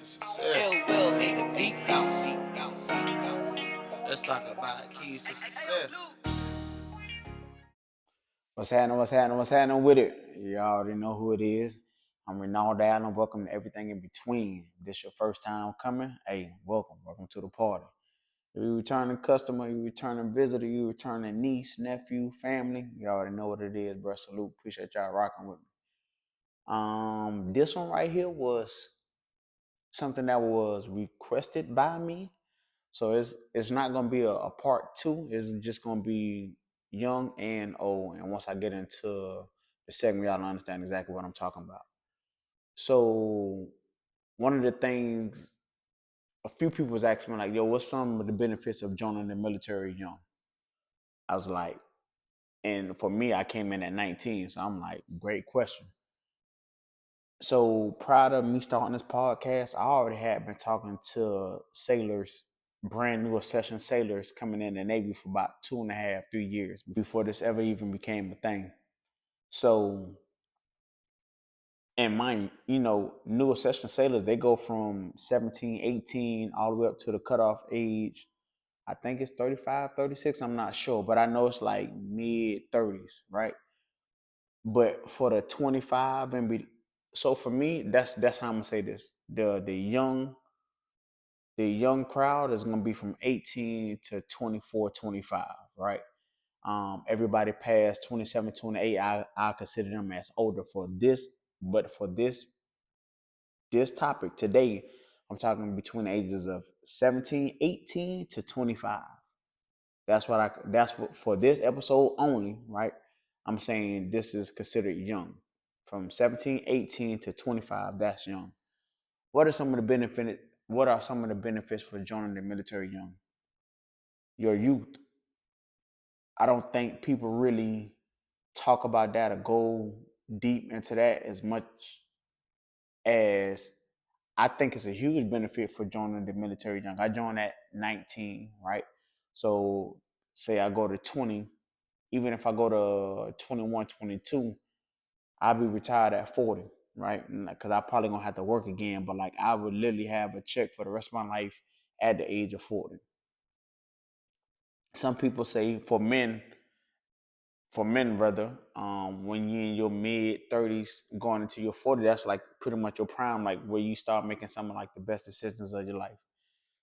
to success. Will make the beat bounce. Let's talk about keys to success. What's happening? What's happening? What's happening with it? You already know who it is. I'm Renald Allen. Welcome to everything in between. If this your first time coming, hey, welcome. Welcome to the party. If you returning customer, you returning visitor, you returning niece, nephew, family, you already know what it is, bro. Salute. Appreciate y'all rocking with me. This one right here was something that was requested by me. So it's not gonna be a part two. It's just gonna be young and old. And once I get into the segment, y'all understand exactly what I'm talking about. So one of the things a few people was asking me like, yo, what's some of the benefits of joining the military young? I was like, and for me, I came in at 19, so I'm like, great question. So prior to me starting this podcast, I already had been talking to sailors, brand new accession sailors coming in the Navy for about 2.5, 3 years before this ever even became a thing. So, and mind, new accession sailors, they go from 17, 18, all the way up to the cutoff age. I think it's 35, 36. I'm not sure, but I know it's like mid 30s, right? But for the 25 and so for me, that's how I'm gonna say this. The young crowd is gonna be from 18 to 24, 25, right? Everybody past 27, 28, I consider them as older for this, but for this topic today, I'm talking between the ages of 17, 18 to 25. That's what for this episode only, right? I'm saying this is considered young. From 17, 18 to 25, that's young. What are some of the benefits for joining the military young? Your youth. I don't think people really talk about that or go deep into that as much as I think it's a huge benefit for joining the military young. I joined at 19, right? So say I go to 20, even if I go to 21, 22, I'll be retired at 40, right? Because I probably gonna have to work again, but like I would literally have a check for the rest of my life at the age of 40. Some people say for men rather, when you're in your mid 30s going into your 40s, that's like pretty much your prime, like where you start making some of like the best decisions of your life.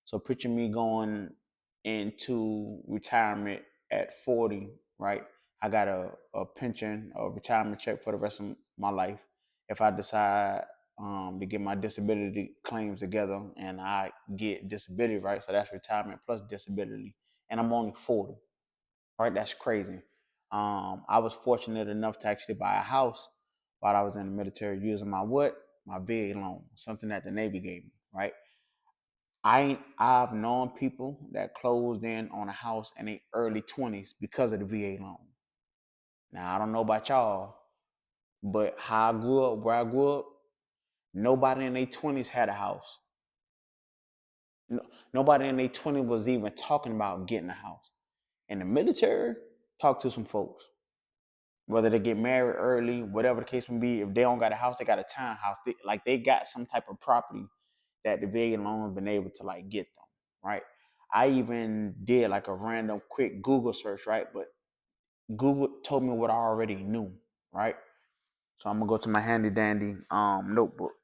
So picture me going into retirement at 40, right? I got a pension, a retirement check for the rest of my life. If I decide to get my disability claims together and I get disability, right? So that's retirement plus disability. And I'm only 40, right? That's crazy. I was fortunate enough to actually buy a house while I was in the military using my what? My VA loan, something that the Navy gave me, right? I've known people that closed in on a house in their early 20s because of the VA loan. Now I don't know about y'all, but how I grew up, where I grew up, nobody in their 20s had a house. No, nobody in their 20s was even talking about getting a house. In the military, talk to some folks. Whether they get married early, whatever the case may be, if they don't got a house, they got a townhouse. They got some type of property that the VA loan has been able to like get them, right? I even did like a random quick Google search, right? But Google told me what I already knew, right? So I'm gonna go to my handy dandy notebook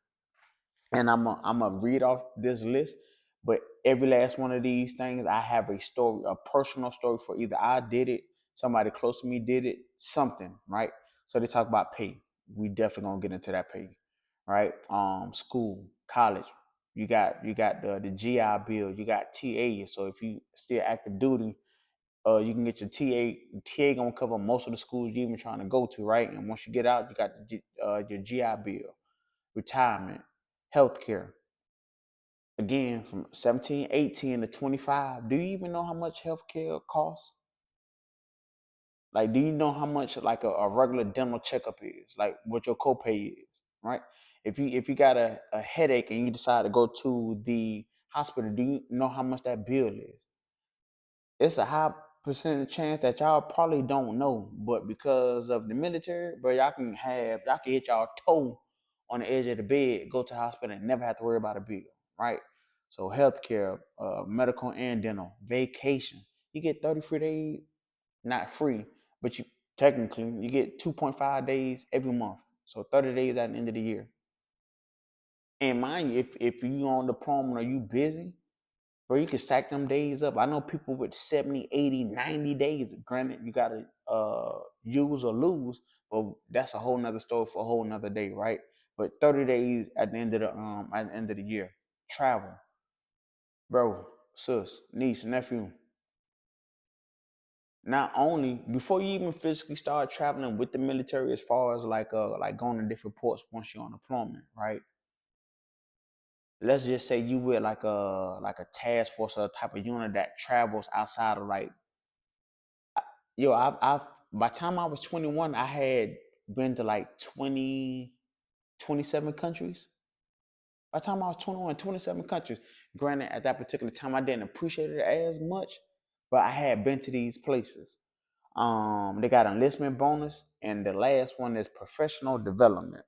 and I'm gonna read off this list. But every last one of these things, I have a story, a personal story for either I did it, somebody close to me did it, something, right? So they talk about pay. We definitely gonna get into that pay, right? School, college. You got the GI Bill. You got TA. So if you still active duty, you can get your TA. TA gonna cover most of the schools you even trying to go to, right? And once you get out, you got your GI Bill, retirement, healthcare. Again, from 17, 18 to 25, do you even know how much healthcare costs? Like, do you know how much like a regular dental checkup is? Like what your copay is, right? If you got a headache and you decide to go to the hospital, do you know how much that bill is? It's a high percentage chance that y'all probably don't know, but because of the military, bro, y'all can hit y'all toe on the edge of the bed, go to the hospital and never have to worry about a bill, right? So healthcare, medical and dental, vacation. You get 33 days, not free, but you technically you get 2.5 days every month. So 30 days at the end of the year. And mind you, if you on deployment or you busy, bro, you can stack them days up. I know people with 70, 80, 90 days. Granted, you gotta use or lose, but that's a whole nother story for a whole nother day, right? But 30 days at the end of the year. Travel. Bro, sis, niece, nephew. Not only before you even physically start traveling with the military as far as like going to different ports once you're on deployment, right? Let's just say you with like a task force or a type of unit that travels outside of like yo, I've by the time I was 21, I had been to like 27 countries. By the time I was 21, 27 countries. Granted, at that particular time, I didn't appreciate it as much, but I had been to these places. They got enlistment bonus, and the last one is professional development.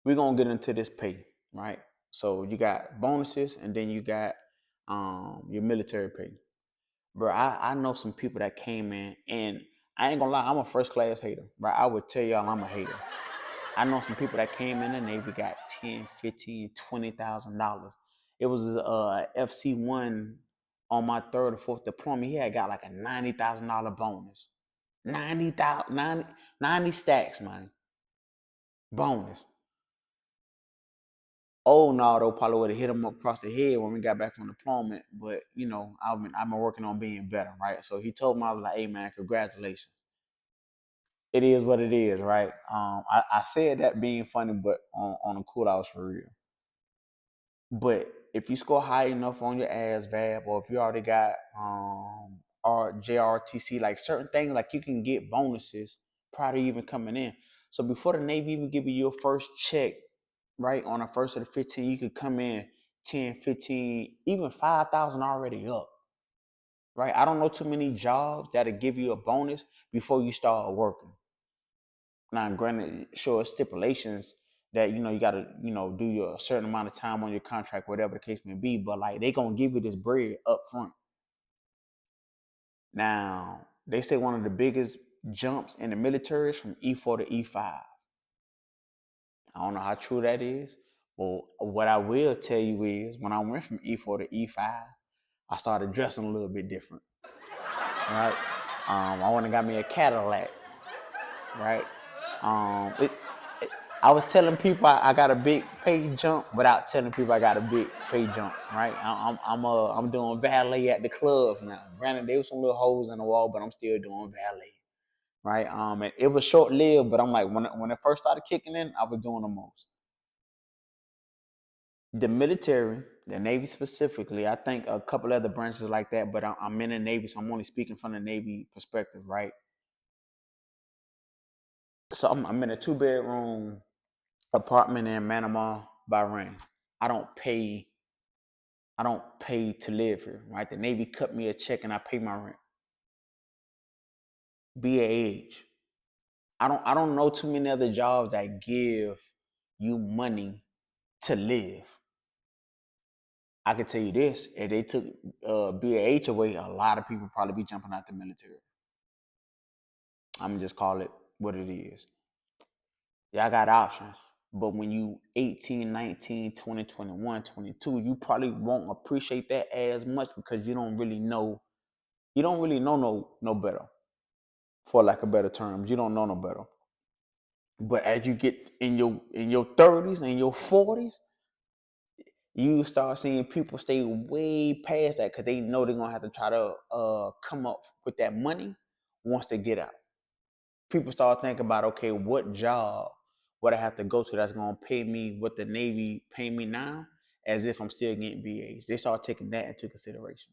We're gonna get into this pay, right? So you got bonuses, and then you got your military pay. Bro, I know some people that came in, and I ain't gonna lie, I'm a first class hater, bro. I would tell y'all I'm a hater. I know some people that came in the Navy got 10, 15, $20,000. It was FC1 on my third or fourth deployment. He had got like a $90,000 bonus. 90,000, 90 stacks, man. Bonus. Oh no, though probably would have hit him up across the head when we got back from deployment. But I've been working on being better, right? So he told me, I was like, hey man, congratulations. It is what it is, right? I said that being funny, but on a cool, I was for real. But if you score high enough on your ASVAB, or if you already got or JRTC, like certain things, like you can get bonuses prior to even coming in. So before the Navy even give you your first check, right, on the first of the 15, you could come in 10, 15, even 5,000 already up. Right? I don't know too many jobs that'll give you a bonus before you start working. Now, granted, sure, stipulations that you gotta do your a certain amount of time on your contract, whatever the case may be. But like they gonna give you this bread up front. Now they say one of the biggest jumps in the military is from E4 to E5. I don't know how true that is. But what I will tell you is when I went from E4 to E5, I started dressing a little bit different. Right? I went and got me a Cadillac. Right? I was telling people I got a big pay jump without telling people I got a big pay jump, right? I'm doing valet at the clubs now. Granted, there was some little holes in the wall, but I'm still doing valet, right? And it was short lived, but I'm like when it first started kicking in, I was doing the most. The military, the Navy specifically, I think a couple other branches like that, but I'm in the Navy, so I'm only speaking from the Navy perspective, right? So I'm in a 2-bedroom apartment in Manama, Bahrain. I don't pay I don't pay to live here, right? The Navy cut me a check and I pay my rent. BAH. I don't know too many other jobs that give you money to live. I can tell you this: if they took BAH away, a lot of people probably be jumping out the military. I'm gonna just call it what it is. Y'all got options. But when you 18, 19, 20, 21, 22, you probably won't appreciate that as much because you don't really know no better. For lack of better terms, you don't know no better. But as you get in your 30s and your 40s, you start seeing people stay way past that because they know they're gonna have to try to come up with that money once they get out. People start thinking about, okay, what job would I have to go to that's gonna pay me what the Navy pay me now, as if I'm still getting BAs. They start taking that into consideration.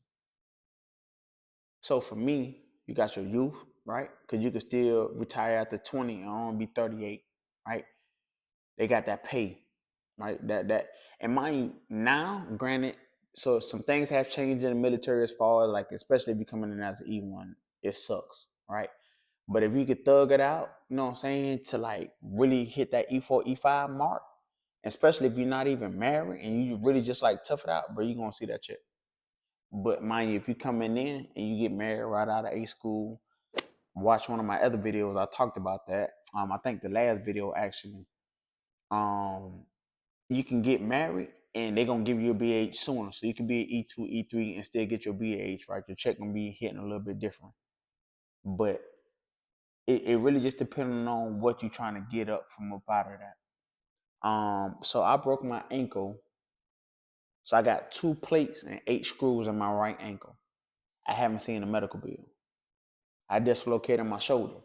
So for me, you got your youth, right? Because you can still retire after 20 and only be 38, right? They got that pay, right? That and mind you, now, granted, so some things have changed in the military as far as like, especially becoming in as an E1, it sucks, right? But if you could thug it out, you know what I'm saying, to like really hit that E4, E5 mark, Especially if you're not even married and you really just like tough it out, bro, you're gonna see that check. But mind you, if you coming in and you get married right out of A school, watch one of my other videos, I talked about that. I think the last video actually. Um, you can get married and they're gonna give you a BH sooner. So you can be an E2, E3 and still get your BH, right? Your check gonna be hitting a little bit different. But it really just depending on what you're trying to get up from up out of that. So I broke my ankle. So I got 2 plates and 8 screws in my right ankle. I haven't seen a medical bill. I dislocated my shoulder.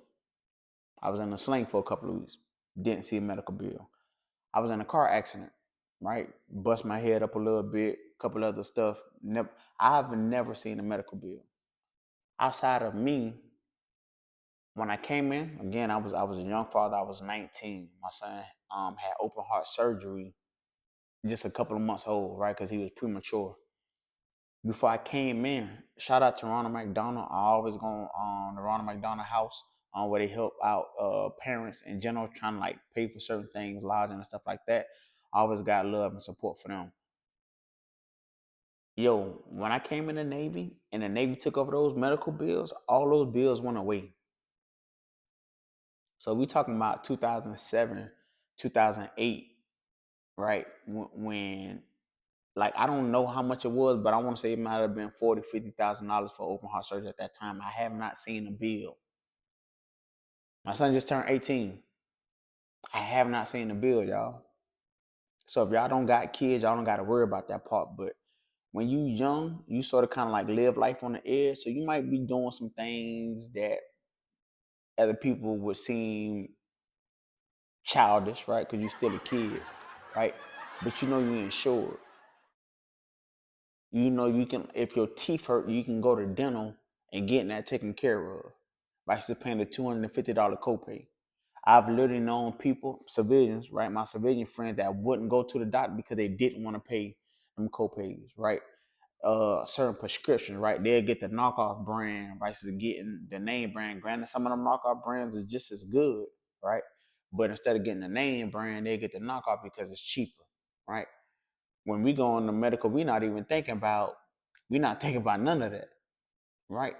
I was in a sling for a couple of weeks. Didn't see a medical bill. I was in a car accident, right? Bust my head up a little bit, couple other stuff. I've never seen a medical bill. Outside of me, when I came in, again, I was a young father. I was 19. My son had open heart surgery, just a couple of months old, right? Because he was premature. Before I came in, shout out to Ronald McDonald. I always go on the Ronald McDonald house where they help out parents in general, trying to like pay for certain things, lodging and stuff like that. I always got love and support for them. Yo, when I came in the Navy and the Navy took over those medical bills, all those bills went away. So we talking about 2007, 2008, right? When like I don't know how much it was, but I want to say it might have been $40,000, $50,000 for open heart surgery at that time. I have not seen a bill. My son just turned 18. I have not seen the bill, y'all. So if y'all don't got kids, y'all don't got to worry about that part. But when you young, you sort of kind of like live life on the edge. So you might be doing some things that other people would seem childish, right? Because you're still a kid, right? But you know you're insured. You know you can, if your teeth hurt, you can go to dental and get that taken care of versus paying the $250 copay. I've literally known people, civilians, right? My civilian friends that wouldn't go to the doctor because they didn't want to pay them copays, right? Certain prescriptions, right? They'll get the knockoff brand versus getting the name brand. Granted, some of them knockoff brands are just as good, right? But instead of getting the name brand, they get the knockoff because it's cheaper, right? When we go on the medical, we're not thinking about none of that, right?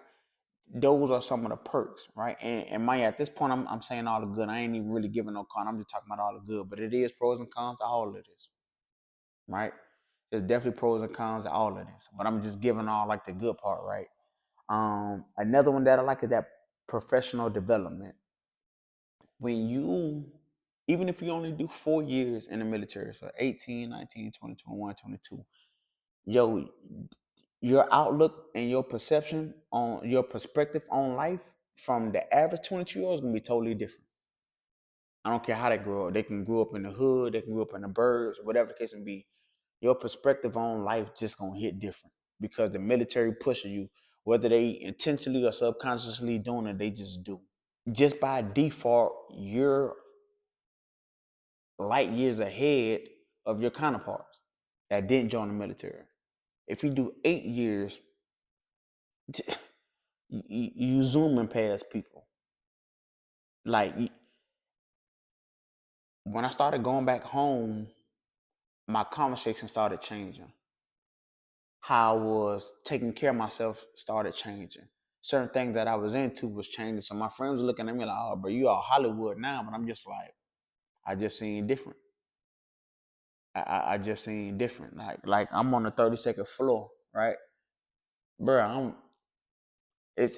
Those are some of the perks, right? And my at this point, I'm saying all the good. I ain't even really giving no con. I'm just talking about all the good. But it is pros and cons to all of this, right? There's definitely pros and cons to all of this. But I'm just giving all like the good part, right? Another one that I like is that professional development. When you, even if you only do 4 years in the military, so 18, 19, 20, 21, 22, yo, your outlook and your perception on your perspective on life from the average 22-year-old is gonna be totally different. I don't care how they grow up. They can grow up in the hood, they can grow up in the burbs, whatever the case may be. Your perspective on life just gonna hit different because the military pushing you, whether they intentionally or subconsciously doing it, they just do. Just by default, you're light years ahead of your counterparts that didn't join the military. If you do 8 years, you zooming past people. Like when I started going back home, my conversation started changing. How I was taking care of myself started changing. Certain things that I was into was changing. So my friends were looking at me like, "Oh, bro, you all Hollywood now," but I'm just like, I just seen different. I just seen different. Like I'm on the 32nd floor, right, bro? It's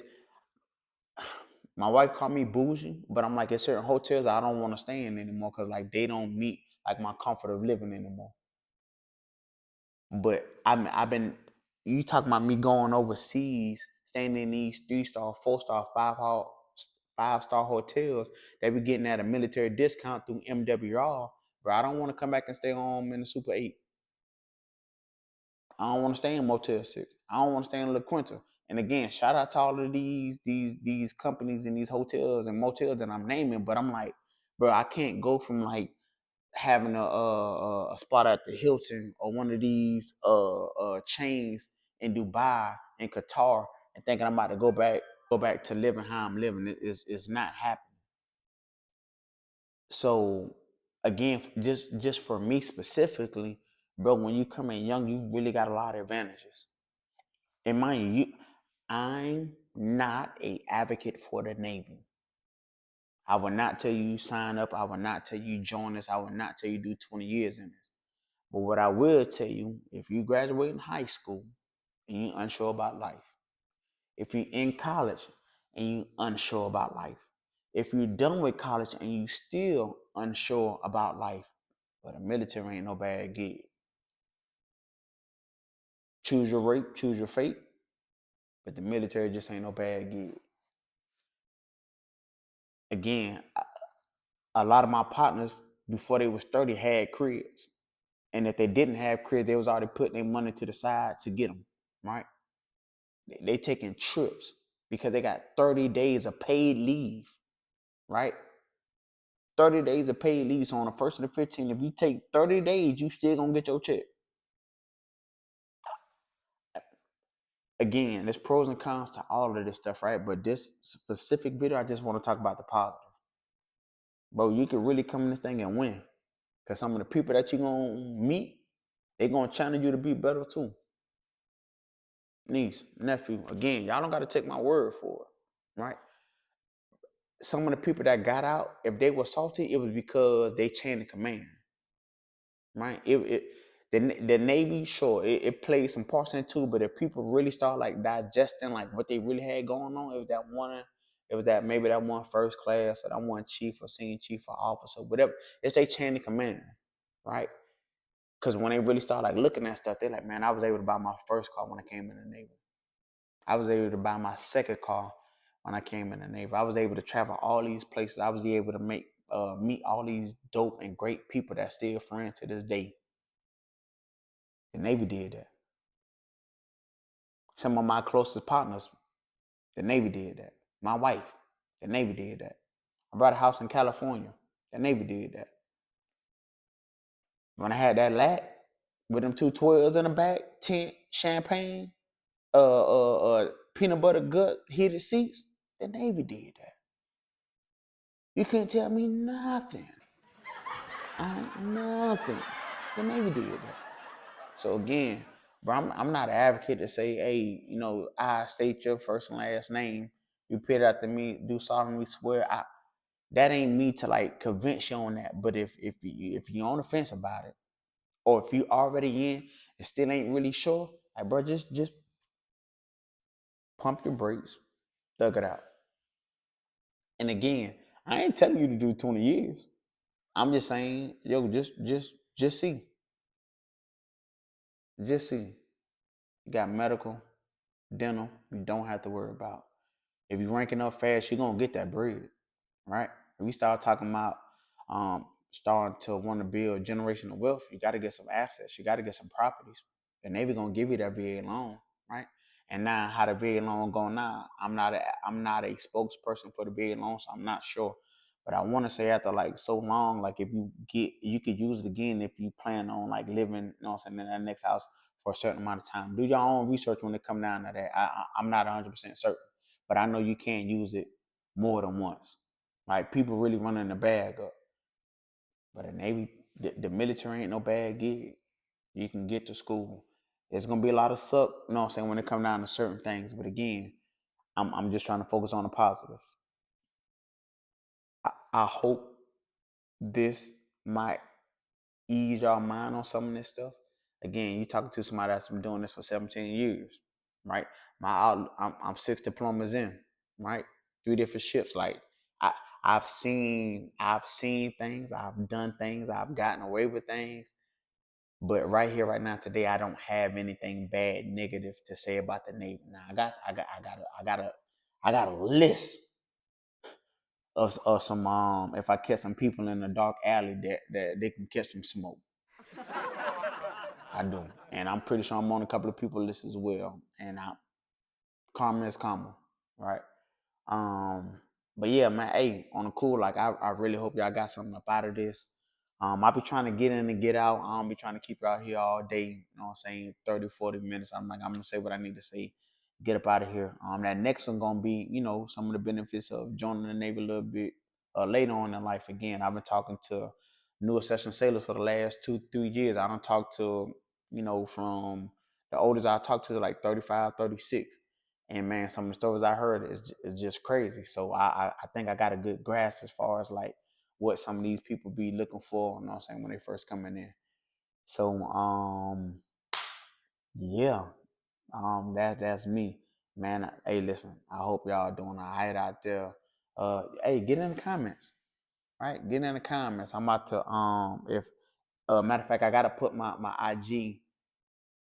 my wife called me bougie, but I'm like, at certain hotels I don't want to stay in anymore because like they don't meet like my comfort of living anymore. But I've been, you talking about me going overseas, staying in these 3-star, 4-star, 5-star hotels that we getting at a military discount through MWR. But I don't want to come back and stay home in the Super 8. I don't want to stay in Motel 6. I don't want to stay in La Quinta. And again, shout out to all of these companies and these hotels and motels that I'm naming. But I'm like, bro, I can't go from like having a spot at the Hilton or one of these chains in Dubai and Qatar and thinking I'm about to go back to living how I'm living. It's not happening. So again, just for me specifically, bro, when you come in young, you really got a lot of advantages. And mind you, I'm not a advocate for the Navy. I will not tell you sign up. I will not tell you join this. I will not tell you do 20 years in this. But what I will tell you, if you graduate in high school and you unsure about life, if you're in college and you unsure about life, if you're done with college and you still unsure about life, but the military ain't no bad gig. Choose your rate, choose your fate, but the military just ain't no bad gig. Again, a lot of my partners before they was 30 had cribs. And if they didn't have cribs, they was already putting their money to the side to get them, right? They taking trips because they got 30 days of paid leave, right? 30 days of paid leave. So on the 1st and the 15th, if you take 30 days, you still gonna get your check. Again, there's pros and cons to all of this stuff, right? But this specific video, I just want to talk about the positive. Bro, you can really come in this thing and win. Because some of the people that you're gonna meet, they're gonna challenge you to be better too. Niece, nephew, again, y'all don't gotta take my word for it, right? Some of the people that got out, if they were salty, it was because they chain of command, right? The Navy, sure, it played some parts in it too, but if people really start like digesting like what they really had going on, it was that maybe that one first class or that one chief or senior chief or officer, whatever. It's their chain of command, right? Because when they really start like looking at stuff, they're like, man, I was able to buy my first car when I came in the Navy. I was able to buy my second car when I came in the Navy. I was able to travel all these places. I was able to meet all these dope and great people that still friends to this day. The Navy did that. Some of my closest partners, the Navy did that. My wife, the Navy did that. I bought a house in California. The Navy did that. When I had that lat with them 212s in the back, tent, champagne, peanut butter gut, heated seats, the Navy did that. You can't tell me nothing. Nothing. The Navy did that. So again, bro, I'm not an advocate to say, hey, I state your first and last name. You repeat it after me, do solemnly swear. That ain't me to like convince you on that. But if you on the fence about it, or if you already in and still ain't really sure, like bro, just pump your brakes, thug it out. And again, I ain't telling you to do 20 years. I'm just saying, yo, just see. Just see. You got medical, dental, you don't have to worry about. If you're ranking up fast, you're gonna get that bread, right? If we start talking about starting to want to build generational wealth, you got to get some assets, you got to get some properties. The Navy gonna give you that VA loan, right? And now how the VA loan going now? I'm not a spokesperson for the VA loan, so I'm not sure. But I want to say after like so long, like if you could use it again if you plan on like living, in that next house for a certain amount of time. Do your own research when it come down to that. I'm not 100% certain, but I know you can't use it more than once. Like people really running the bag up. But the Navy, the military ain't no bad gig. You can get to school. There's gonna be a lot of suck, when it come down to certain things. But again, I'm just trying to focus on the positives. I hope this might ease your mind on some of this stuff. Again, you talking to somebody that's been doing this for 17 years, right? I'm 6 diplomas in, right? 3 different ships. Like I I've seen things, I've done things, I've gotten away with things. But right here, right now, today, I don't have anything bad, negative to say about the Navy. Now, I got a list of some if I catch some people in a dark alley that they can catch some smoke. I do, and I'm pretty sure I'm on a couple of people list as well. And karma is karma, right? Um, but yeah, man, hey, on the cool, like I really hope y'all got something up out of this. I be trying to get in and get out. I don't be trying to keep y'all here all day, 30, 40 minutes. I'm like, I'm gonna say what I need to say, get up out of here. That next one gonna be, some of the benefits of joining the Navy a little bit later on in life. Again, I've been talking to new accession sailors for the last 2-3 years. I don't talk to, from the oldest I talked to like 35, 36. And man, some of the stories I heard is just crazy. So I think I got a good grasp as far as like what some of these people be looking for, you know what I'm saying, when they first coming in. So yeah, that's me. Man, hey, listen, I hope y'all doing all right out there. Hey, get in the comments. Right? Get in the comments. I'm about to if matter of fact, I gotta put my IG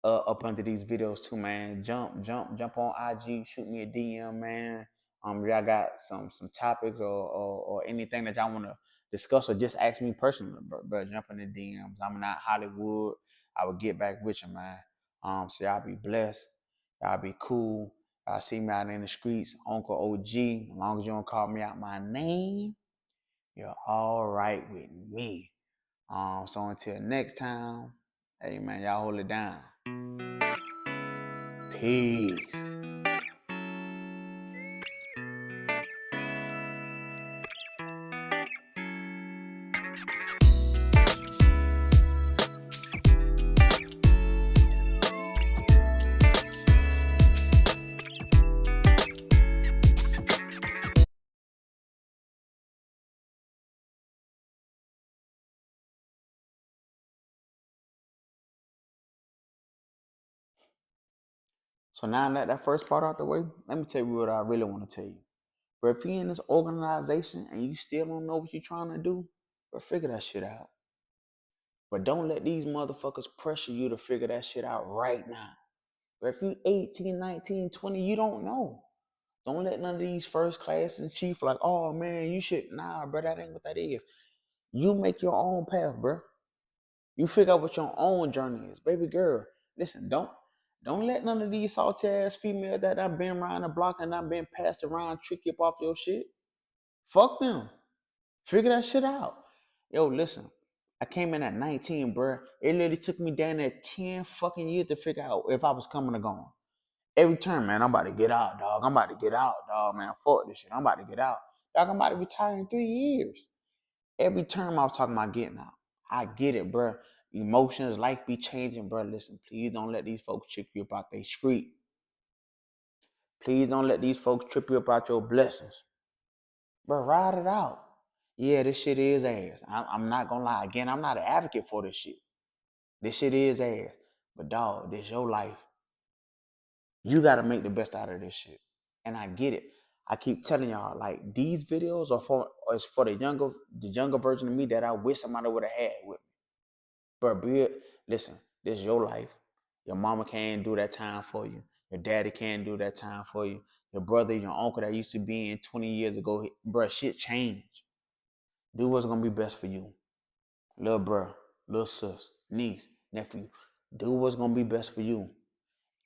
up under these videos too, man. Jump on IG, shoot me a DM, man. Y'all got some topics or anything that y'all wanna discuss or just ask me personally, but jump in the DMs. I'm not Hollywood. I will get back with you, man. So y'all be blessed. Y'all be cool. Y'all see me out in the streets, Uncle OG. As long as you don't call me out my name, you're all right with me. So until next time, hey man, y'all hold it down. Peace. So now that first part out the way, let me tell you what I really want to tell you. But if you're in this organization and you still don't know what you're trying to do, but figure that shit out. But don't let these motherfuckers pressure you to figure that shit out right now. But if you 18, 19, 20, you don't know. Don't let none of these first class and chief like, oh man, you should. Nah, bro, that ain't what that is. You make your own path, bro. You figure out what your own journey is. Baby girl, listen, don't let none of these salty ass females that I've been around the block and I've been passed around trick you up off your shit. Fuck them. Figure that shit out. Yo, listen. I came in at 19, bro. It literally took me down there 10 fucking years to figure out if I was coming or going. Every turn, man, I'm about to get out, dog. I'm about to get out, dog, man. Fuck this shit. I'm about to get out. Dog, I'm about to retire in 3 years. Every term I was talking about getting out. I get it, bro. Emotions, life be changing, bro. Listen, please don't let these folks trick you about their street. Please don't let these folks trip you about your blessings. Bro, ride it out. Yeah, this shit is ass. I'm not gonna lie. Again, I'm not an advocate for this shit. This shit is ass. But dog, this your life. You gotta make the best out of this shit. And I get it. I keep telling y'all, like, these videos are for the younger version of me that I wish somebody would have had with me. But listen, this is your life. Your mama can't do that time for you. Your daddy can't do that time for you. Your brother, your uncle that used to be in 20 years ago, bro, shit changed. Do what's gonna be best for you. Little bro, little sis, niece, nephew. Do what's gonna be best for you.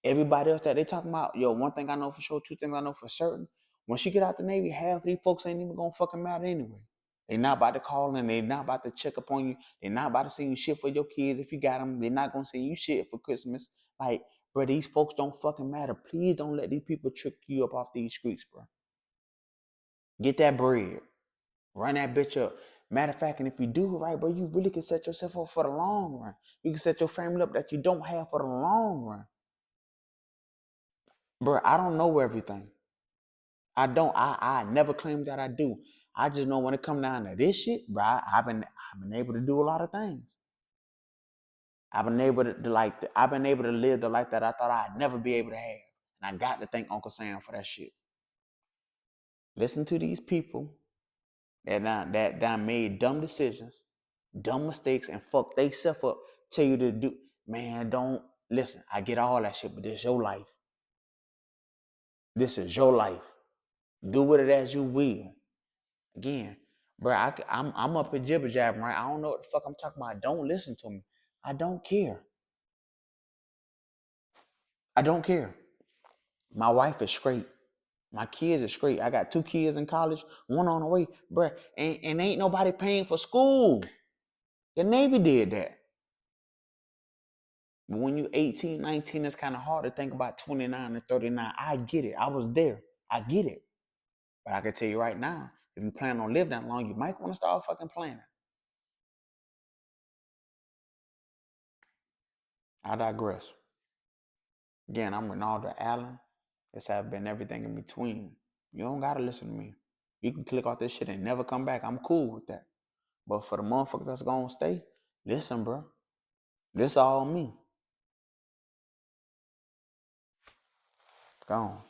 Everybody else that they talking about, yo, one thing I know for sure, two things I know for certain. Once you get out the Navy, half of these folks ain't even gonna fucking matter anyway. They not about to call and they not about to check up on you. They not about to send you shit for your kids if you got them. They not gonna send you shit for Christmas. Like, bro, these folks don't fucking matter. Please don't let these people trick you up off these streets, bro. Get that bread. Run that bitch up. Matter of fact, and if you do it right, bro, you really can set yourself up for the long run. You can set your family up that you don't have for the long run. Bro, I don't know everything. I don't. I never claim that I do. I just know when it come down to this shit, bro, I've been able to do a lot of things. I've been able to I've been able to live the life that I thought I'd never be able to have. And I got to thank Uncle Sam for that shit. Listen to these people that made dumb decisions, dumb mistakes, and fuck they self up. Tell you to do, man. Don't listen. I get all that shit, but this is your life. This is your life. Do with it as you will. Again, bro, I'm up at jibber jabbing, right? I don't know what the fuck I'm talking about. Don't listen to me. I don't care. I don't care. My wife is straight. My kids are straight. I got 2 kids in college, one on the way, bro. And ain't nobody paying for school. The Navy did that. But when you 18, 19, it's kind of hard to think about 29 and 39. I get it. I was there. I get it. But I can tell you right now, if you plan on living that long, you might want to start fucking planning. I digress. Again, I'm Ronaldo Allen. This have been everything in between. You don't gotta listen to me. You can click off this shit and never come back. I'm cool with that. But for the motherfuckers that's gonna stay, listen, bro. This all me. Gone.